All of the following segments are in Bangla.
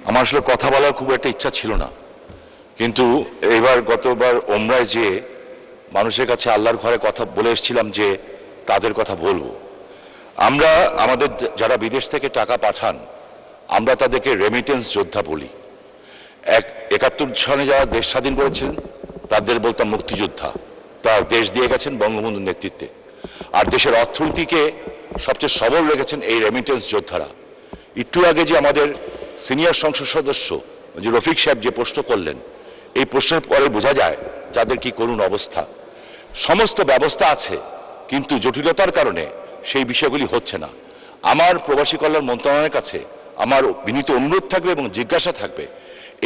আমার আসলে কথা বলার খুব একটা ইচ্ছা ছিল না, কিন্তু গতবার ওমরায় যে মানুষের কাছে আল্লাহর ঘরে কথা বলে এসেছিলাম যে তাদের কথা বলবো। আমরা আমাদের যারা বিদেশ থেকে টাকা পাঠান আমরা তাদেরকে রেমিটেন্স যোদ্ধা বলি। 71 সনে যারা দেশ স্বাধীন করেছেন তাদের বলতাম মুক্তিযোদ্ধা, তারা দেশ দিয়ে গেছেন বঙ্গবন্ধুর নেতৃত্বে। আর দেশের অর্থনীতিকে সবচেয়ে সবল রেখেছেন এই রেমিটেন্স যোদ্ধারা। একটু আগে যে আমাদের সিনিয়র সংসদ সদস্য যে রফিক সাহেব যে প্রশ্ন করলেন, এই প্রশ্নের পরে বোঝা যায় যাদের কি করুণ অবস্থা। সমস্ত ব্যবস্থা আছে কিন্তু জটিলতার কারণে সেই বিষয়গুলি হচ্ছে না। আমার প্রবাসী কল্যাণ মন্ত্রণালয়ের কাছে আমার বিনীত অনুরোধ থাকবে এবং জিজ্ঞাসা থাকবে,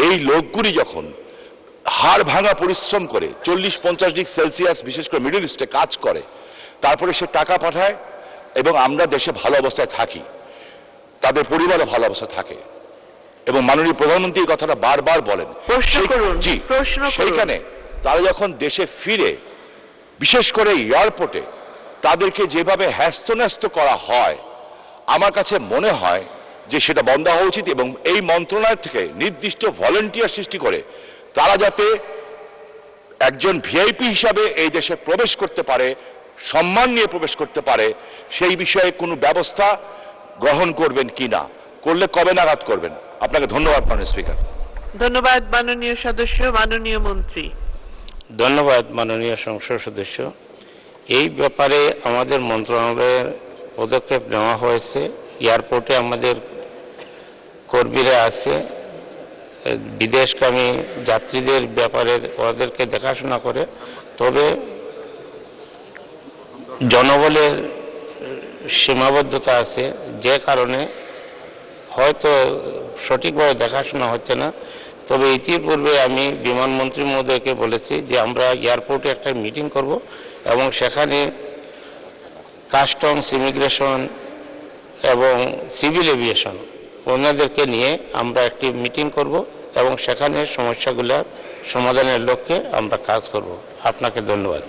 এই লোকগুলি যখন হাড় ভাঙা পরিশ্রম করে 40-50 ডিগ্রি সেলসিয়াস বিশেষ করে মিডল ইস্টে কাজ করে, তারপরে সে টাকা পাঠায় এবং আমরা দেশে ভালো অবস্থায় থাকি, তাদের পরিবারও ভালো অবস্থায় থাকে। এবং মাননীয় প্রধানমন্ত্রী এই কথাটা বারবার বলেন। সেইখানে তারা যখন দেশে ফিরে, বিশেষ করে এয়ারপোর্টে তাদেরকে যেভাবে হ্যাস্তন্যস্ত করা হয়, আমার কাছে মনে হয় যে সেটা বন্ধ হওয়া উচিত এবং এই মন্ত্রণালয় থেকে নির্দিষ্ট ভলেন্টিয়ার সৃষ্টি করে তারা যাতে একজন ভিআইপি হিসাবে এই দেশে প্রবেশ করতে পারে, সম্মান নিয়ে প্রবেশ করতে পারে, সেই বিষয়ে কোনো ব্যবস্থা গ্রহণ করবেন কিনা, করলে কবে নাগাদ করবেন? আপনাকে ধন্যবাদ মাননীয় স্পিকার। ধন্যবাদ মাননীয় সদস্য। মাননীয় মন্ত্রী। ধন্যবাদ মাননীয় সংসদ সদস্য। এই ব্যাপারে আমাদের মন্ত্রণালয়ের পদক্ষেপ নেওয়া হয়েছে। এয়ারপোর্টে আমাদের কর্মীরা আছে, বিদেশগামী যাত্রীদের ব্যাপারে ওদেরকে দেখাশোনা করে। তবে জনবলের সীমাবদ্ধতা আছে, যে কারণে হয়তো সঠিকভাবে দেখাশোনা হচ্ছে না। তবে ইতিপূর্বে আমি বিমানমন্ত্রী মহোদয়কে বলেছি যে আমরা এয়ারপোর্টে একটা মিটিং করব এবং সেখানে কাস্টমস, ইমিগ্রেশন এবং সিভিল এভিয়েশন ওনাদেরকে নিয়ে আমরা একটি মিটিং করব এবং সেখানে সমস্যাগুলো সমাধানের লক্ষ্যে আমরা কাজ করব। আপনাকে ধন্যবাদ।